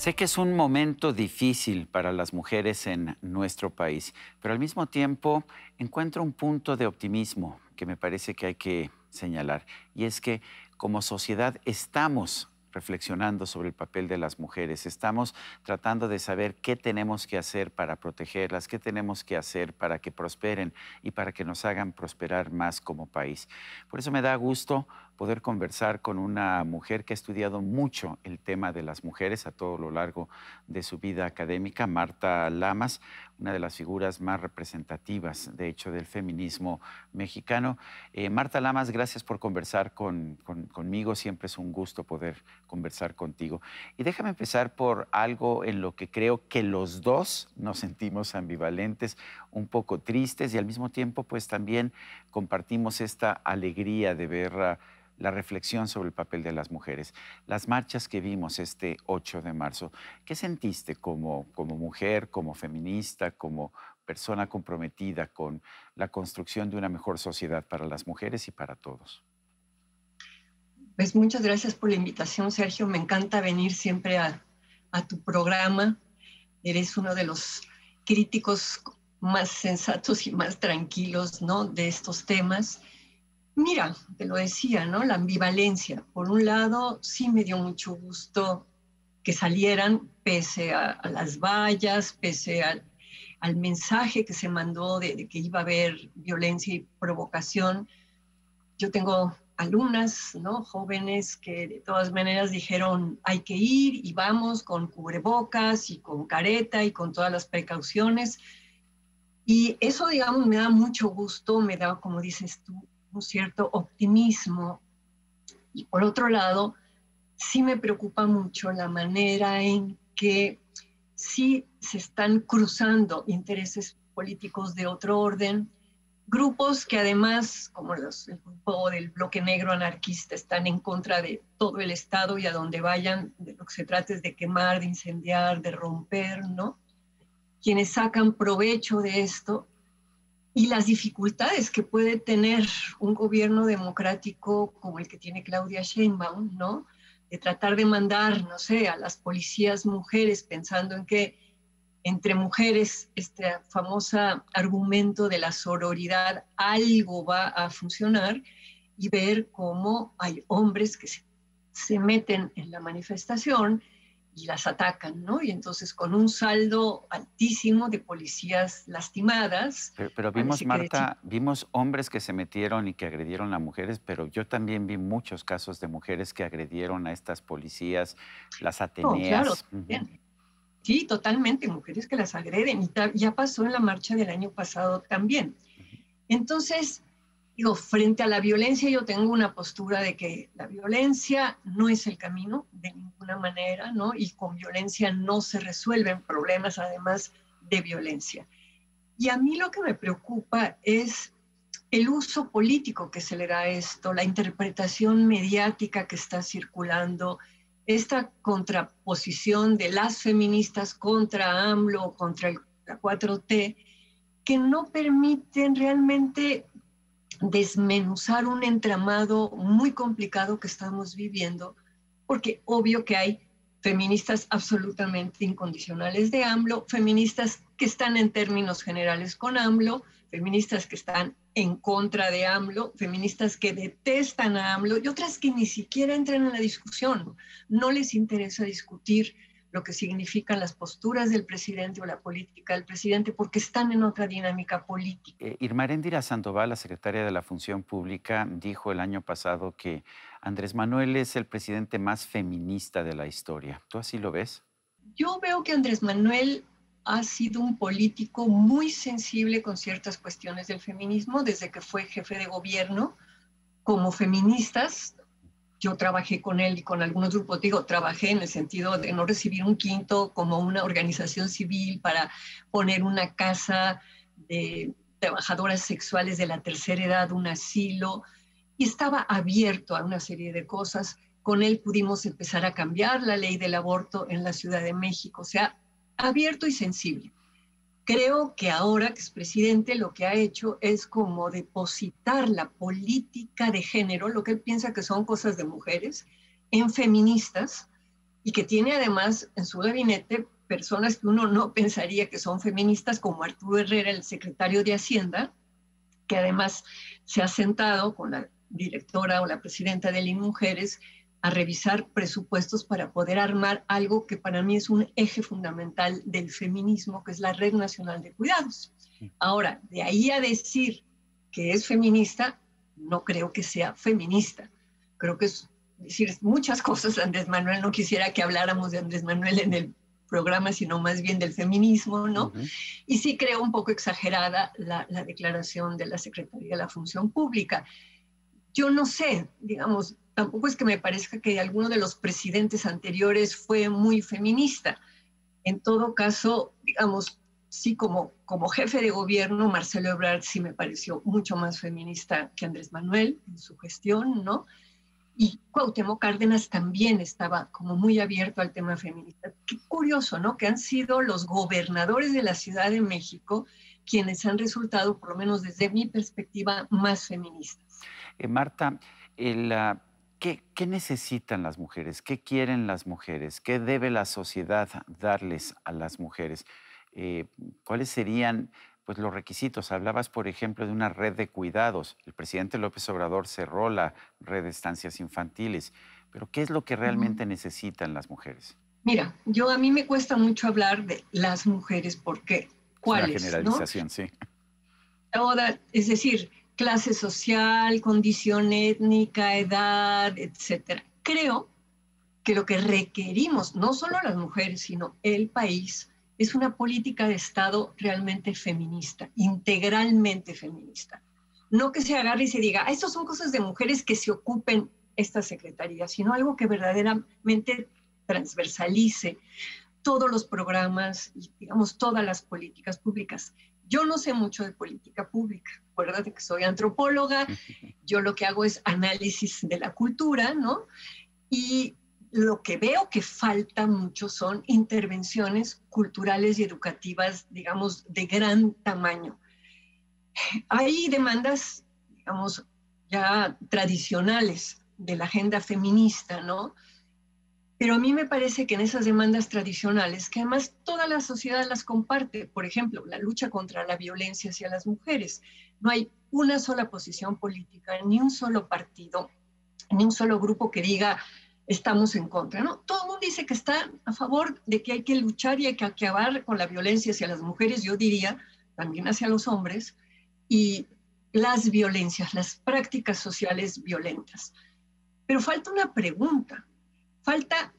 Sé que es un momento difícil para las mujeres en nuestro país, pero al mismo tiempo encuentro un punto de optimismo que me parece que hay que señalar, y es que como sociedad estamos reflexionando sobre el papel de las mujeres, estamos tratando de saber qué tenemos que hacer para protegerlas, qué tenemos que hacer para que prosperen y para que nos hagan prosperar más como país. Por eso me da gusto poder conversar con una mujer que ha estudiado mucho el tema de las mujeres a todo lo largo de su vida académica, Marta Lamas, una de las figuras más representativas, de hecho, del feminismo mexicano. Marta Lamas, gracias por conversar conmigo. Siempre es un gusto poder conversar contigo. Y déjame empezar por algo en lo que creo que los dos nos sentimos ambivalentes, un poco tristes y al mismo tiempo, pues también compartimos esta alegría de ver la reflexión sobre el papel de las mujeres. Las marchas que vimos este 8 de marzo, ¿qué sentiste como mujer, como feminista, como persona comprometida con la construcción de una mejor sociedad para las mujeres y para todos? Pues muchas gracias por la invitación, Sergio. Me encanta venir siempre a tu programa. Eres uno de los críticos más sensatos y más tranquilos, ¿no?, de estos temas. Mira, te lo decía, ¿no? La ambivalencia. Por un lado, sí me dio mucho gusto que salieran, pese a las vallas, pese al mensaje que se mandó de que iba a haber violencia y provocación. Yo tengo alumnas, ¿no?, jóvenes que de todas maneras dijeron hay que ir y vamos con cubrebocas y con careta y con todas las precauciones. Y eso, digamos, me da mucho gusto, me da, como dices tú, un cierto optimismo. Y por otro lado, sí me preocupa mucho la manera en que sí se están cruzando intereses políticos de otro orden, grupos que además, como el grupo del Bloque Negro Anarquista, están en contra de todo el Estado y a donde vayan, de lo que se trata es de quemar, de incendiar, de romper, ¿no? Quienes sacan provecho de esto y las dificultades que puede tener un gobierno democrático como el que tiene Claudia Sheinbaum, ¿no? De tratar de mandar, no sé, a las policías mujeres pensando en que entre mujeres, este famoso argumento de la sororidad, algo va a funcionar, y ver cómo hay hombres que se meten en la manifestación y las atacan, ¿no? Y entonces con un saldo altísimo de policías lastimadas, Pero vimos, parece que decir, Marta, vimos hombres que se metieron y que agredieron a mujeres, pero yo también vi muchos casos de mujeres que agredieron a estas policías, las no, claro, Ateneas. Ujú. también. Sí, totalmente, mujeres que las agreden, y ya pasó en la marcha del año pasado también. Entonces, digo, frente a la violencia yo tengo una postura de que la violencia no es el camino de ninguna manera, ¿no? Y con violencia no se resuelven problemas, además de violencia. Y a mí lo que me preocupa es el uso político que se le da a esto, la interpretación mediática que está circulando, esta contraposición de las feministas contra AMLO, contra la 4T, que no permiten realmente desmenuzar un entramado muy complicado que estamos viviendo, porque obvio que hay feministas absolutamente incondicionales de AMLO, feministas que están en términos generales con AMLO, feministas que están en contra de AMLO, feministas que detestan a AMLO y otras que ni siquiera entran en la discusión. No les interesa discutir lo que significan las posturas del presidente o la política del presidente porque están en otra dinámica política. Irma Eréndira Sandoval, la secretaria de la Función Pública, dijo el año pasado que Andrés Manuel es el presidente más feminista de la historia. ¿Tú así lo ves? Yo veo que Andrés Manuel ha sido un político muy sensible con ciertas cuestiones del feminismo desde que fue jefe de gobierno. Como feministas, yo trabajé con él y con algunos grupos, digo, trabajé en el sentido de no recibir un quinto como una organización civil para poner una casa de trabajadoras sexuales de la tercera edad, un asilo, y estaba abierto a una serie de cosas. Con él pudimos empezar a cambiar la ley del aborto en la Ciudad de México, o sea, abierto y sensible. Creo que ahora que es presidente lo que ha hecho es como depositar la política de género, lo que él piensa que son cosas de mujeres, en feministas, y que tiene además en su gabinete personas que uno no pensaría que son feministas, como Arturo Herrera, el secretario de Hacienda, que además se ha sentado con la directora o la presidenta de Mujeres a revisar presupuestos para poder armar algo que para mí es un eje fundamental del feminismo, que es la Red Nacional de Cuidados. Ahora, de ahí a decir que es feminista, no creo que sea feminista. Creo que es decir muchas cosas de Andrés Manuel. No quisiera que habláramos de Andrés Manuel en el programa, sino más bien del feminismo, ¿no? Y sí creo un poco exagerada la declaración de la Secretaría de la Función Pública. Yo no sé, digamos, tampoco es que me parezca que alguno de los presidentes anteriores fue muy feminista. En todo caso, digamos, sí, como jefe de gobierno, Marcelo Ebrard sí me pareció mucho más feminista que Andrés Manuel en su gestión, ¿no? Y Cuauhtémoc Cárdenas también estaba como muy abierto al tema feminista. Qué curioso, ¿no? Que han sido los gobernadores de la Ciudad de México quienes han resultado, por lo menos desde mi perspectiva, más feministas. Marta, ¿qué necesitan las mujeres? ¿Qué quieren las mujeres? ¿Qué debe la sociedad darles a las mujeres? ¿Cuáles serían pues, los requisitos? Hablabas, por ejemplo, de una red de cuidados. El presidente López Obrador cerró la red de estancias infantiles. Pero ¿qué es lo que realmente necesitan las mujeres? Mira, a mí me cuesta mucho hablar de las mujeres porque ¿cuáles? Es una generalización, ¿no? Sí. Es decir, clase social, condición étnica, edad, etcétera. Creo que lo que requerimos, no solo las mujeres, sino el país, es una política de Estado realmente feminista, integralmente feminista. No que se agarre y se diga, estas son cosas de mujeres que se ocupen esta secretaría, sino algo que verdaderamente transversalice todos los programas y, digamos, todas las políticas públicas. Yo no sé mucho de política pública, acuérdate que soy antropóloga, yo lo que hago es análisis de la cultura, ¿no? Y lo que veo que falta mucho son intervenciones culturales y educativas, digamos, de gran tamaño. Hay demandas, digamos, ya tradicionales de la agenda feminista, ¿no? Pero a mí me parece que en esas demandas tradicionales, que además toda la sociedad las comparte, por ejemplo, la lucha contra la violencia hacia las mujeres, no hay una sola posición política, ni un solo partido, ni un solo grupo que diga estamos en contra, ¿no? Todo el mundo dice que está a favor de que hay que luchar y hay que acabar con la violencia hacia las mujeres, yo diría, también hacia los hombres, y las violencias, las prácticas sociales violentas. Pero falta una pregunta, falta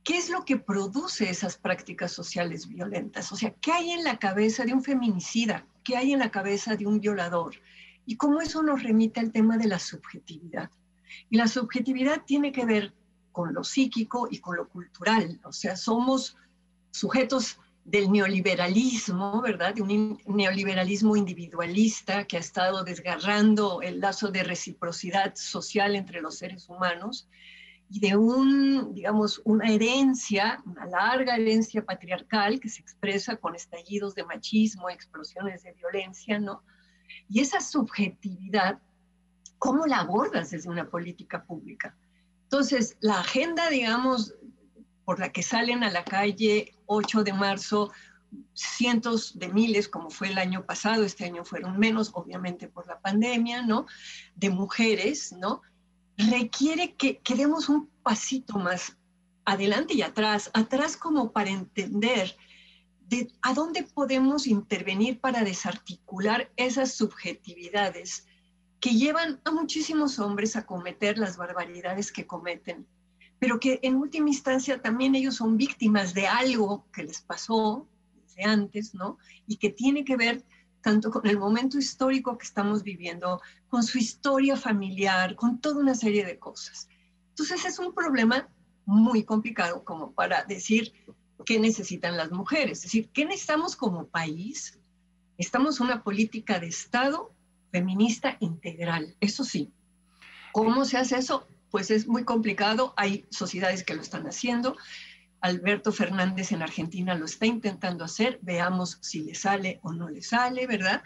qué es lo que produce esas prácticas sociales violentas, o sea, qué hay en la cabeza de un feminicida, qué hay en la cabeza de un violador, y cómo eso nos remite al tema de la subjetividad. Y la subjetividad tiene que ver con lo psíquico y con lo cultural, o sea, somos sujetos del neoliberalismo, ¿verdad? De un neoliberalismo individualista que ha estado desgarrando el lazo de reciprocidad social entre los seres humanos y de digamos, una herencia, una larga herencia patriarcal que se expresa con estallidos de machismo, explosiones de violencia, ¿no? Y esa subjetividad, ¿cómo la abordas desde una política pública? Entonces, la agenda, digamos, por la que salen a la calle 8 de marzo cientos de miles, como fue el año pasado, este año fueron menos, obviamente por la pandemia, ¿no? De mujeres, ¿no? Requiere que demos un pasito más adelante y atrás como para entender a dónde podemos intervenir para desarticular esas subjetividades que llevan a muchísimos hombres a cometer las barbaridades que cometen, pero que en última instancia también ellos son víctimas de algo que les pasó desde antes, ¿no? Y que tiene que ver tanto con el momento histórico que estamos viviendo, con su historia familiar, con toda una serie de cosas. Entonces es un problema muy complicado como para decir qué necesitan las mujeres, es decir, qué necesitamos como país. Necesitamos una política de Estado feminista integral, eso sí. ¿Cómo se hace eso? Pues es muy complicado, hay sociedades que lo están haciendo. Alberto Fernández en Argentina lo está intentando hacer, veamos si le sale o no le sale, ¿verdad?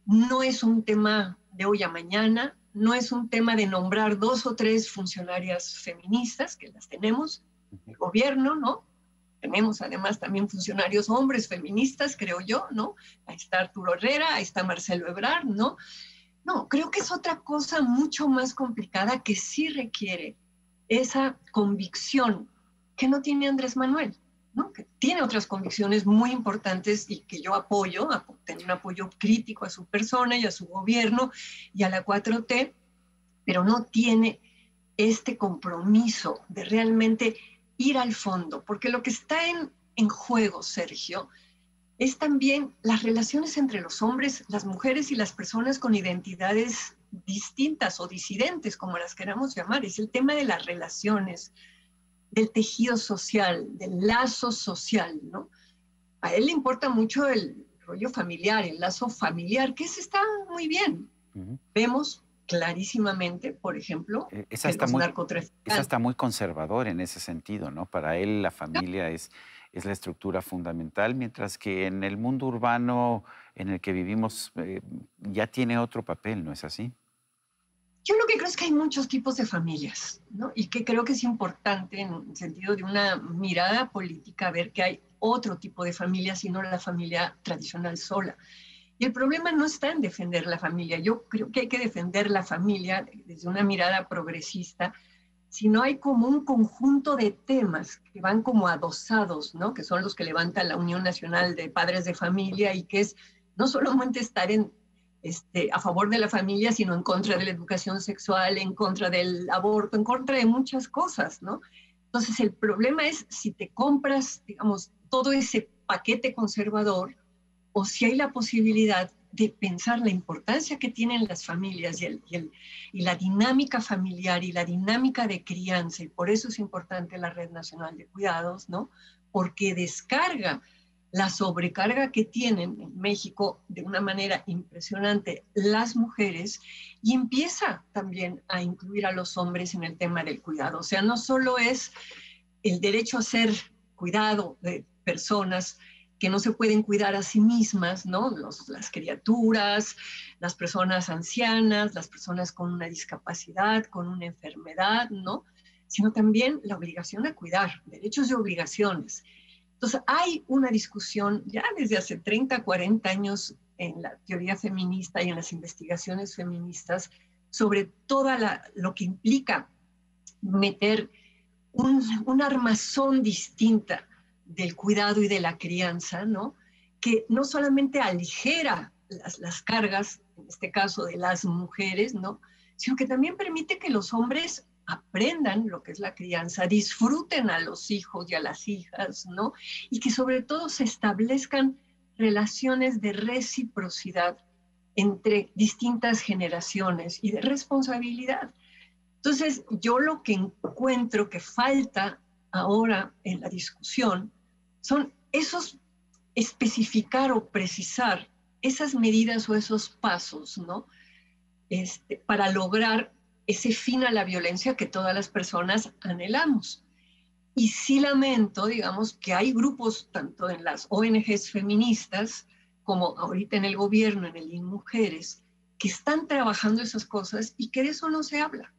No es un tema de hoy a mañana, no es un tema de nombrar 2 o 3 funcionarias feministas, que las tenemos, el gobierno, ¿no? Tenemos además también funcionarios hombres feministas, creo yo, ¿no? Ahí está Arturo Herrera, ahí está Marcelo Ebrard, ¿no? No, creo que es otra cosa mucho más complicada que sí requiere esa convicción que no tiene Andrés Manuel, ¿no? Que tiene otras convicciones muy importantes y que yo apoyo, tengo un apoyo crítico a su persona y a su gobierno y a la 4T, pero no tiene este compromiso de realmente ir al fondo, porque lo que está en juego, Sergio, es también las relaciones entre los hombres, las mujeres y las personas con identidades distintas o disidentes, como las queramos llamar. Es el tema de las relaciones, del tejido social, del lazo social, ¿no? A él le importa mucho el rollo familiar, el lazo familiar, que ese está muy bien. Vemos clarísimamente, por ejemplo, Esa que los narcotraficantes... está muy conservador en ese sentido, ¿no? Para él la familia es la estructura fundamental, mientras que en el mundo urbano en el que vivimos ya tiene otro papel, ¿no es así? Yo lo que creo es que hay muchos tipos de familias, ¿no? Y que creo que es importante en el sentido de una mirada política ver que hay otro tipo de familias y no la familia tradicional sola. Y el problema no está en defender la familia. Yo creo que hay que defender la familia desde una mirada progresista, sino hay como un conjunto de temas que van como adosados, ¿no? Que son los que levanta la Unión Nacional de Padres de Familia y que es no solamente estar a favor de la familia, sino en contra de la educación sexual, en contra del aborto, en contra de muchas cosas, ¿no? Entonces el problema es si te compras, digamos, todo ese paquete conservador o si hay la posibilidad de pensar la importancia que tienen las familias y la dinámica familiar y la dinámica de crianza, y por eso es importante la Red Nacional de Cuidados, ¿no? Porque descarga la sobrecarga que tienen en México de una manera impresionante las mujeres y empieza también a incluir a los hombres en el tema del cuidado. O sea, no solo es el derecho a ser cuidado de personas que no se pueden cuidar a sí mismas, ¿no? Las criaturas, las personas ancianas, las personas con una discapacidad, con una enfermedad, ¿no? Sino también la obligación a cuidar, derechos y obligaciones. Entonces, hay una discusión ya desde hace 30, 40 años en la teoría feminista y en las investigaciones feministas sobre lo que implica meter un armazón distinta del cuidado y de la crianza, ¿no? Que no solamente aligera las cargas, en este caso de las mujeres, ¿no? Sino que también permite que los hombres aprendan lo que es la crianza, disfruten a los hijos y a las hijas, ¿no? Y que sobre todo se establezcan relaciones de reciprocidad entre distintas generaciones y de responsabilidad. Entonces, yo lo que encuentro que falta ahora en la discusión son especificar o precisar esas medidas o esos pasos, ¿no? Para lograr ese fin a la violencia que todas las personas anhelamos. Y sí lamento, digamos, que hay grupos, tanto en las ONGs feministas como ahorita en el gobierno, en el INMujeres, que están trabajando esas cosas y que de eso no se habla.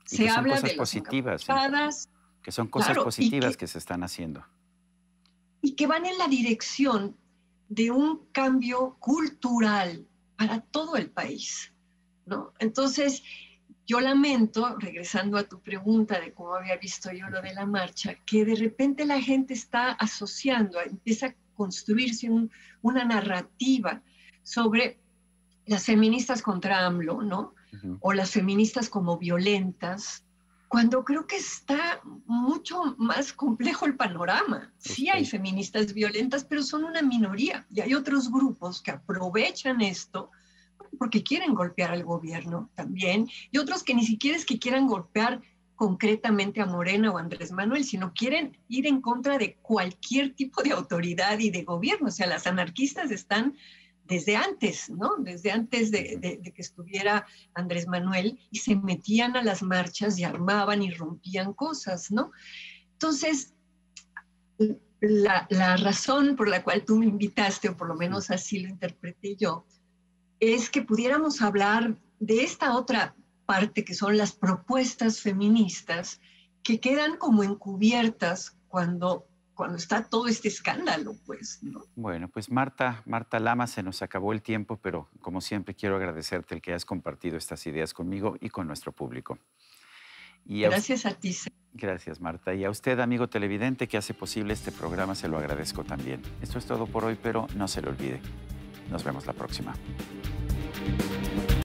Se habla de las encapuchadas, que son cosas positivas que se están haciendo. Y que van en la dirección de un cambio cultural para todo el país, ¿no? Entonces, yo lamento, regresando a tu pregunta de cómo había visto yo lo de la marcha, que de repente la gente está asociando, empieza a construirse una narrativa sobre las feministas contra AMLO, ¿no? O las feministas como violentas, cuando creo que está mucho más complejo el panorama. Sí hay feministas violentas, pero son una minoría, y hay otros grupos que aprovechan esto porque quieren golpear al gobierno también, y otros que ni siquiera es que quieran golpear concretamente a Morena o a Andrés Manuel, sino quieren ir en contra de cualquier tipo de autoridad y de gobierno. O sea, las anarquistas están desde antes, ¿no? Desde antes de que estuviera Andrés Manuel, y se metían a las marchas y armaban y rompían cosas, ¿no? Entonces, la razón por la cual tú me invitaste, o por lo menos así lo interpreté yo, es que pudiéramos hablar de esta otra parte que son las propuestas feministas que quedan como encubiertas cuando está todo este escándalo, pues, ¿no? Bueno, pues Marta Lamas, se nos acabó el tiempo, pero como siempre quiero agradecerte el que hayas compartido estas ideas conmigo y con nuestro público. Gracias a ti. Gracias, Marta. Y a usted, amigo televidente, que hace posible este programa, se lo agradezco también. Esto es todo por hoy, pero no se lo olvide. Nos vemos la próxima.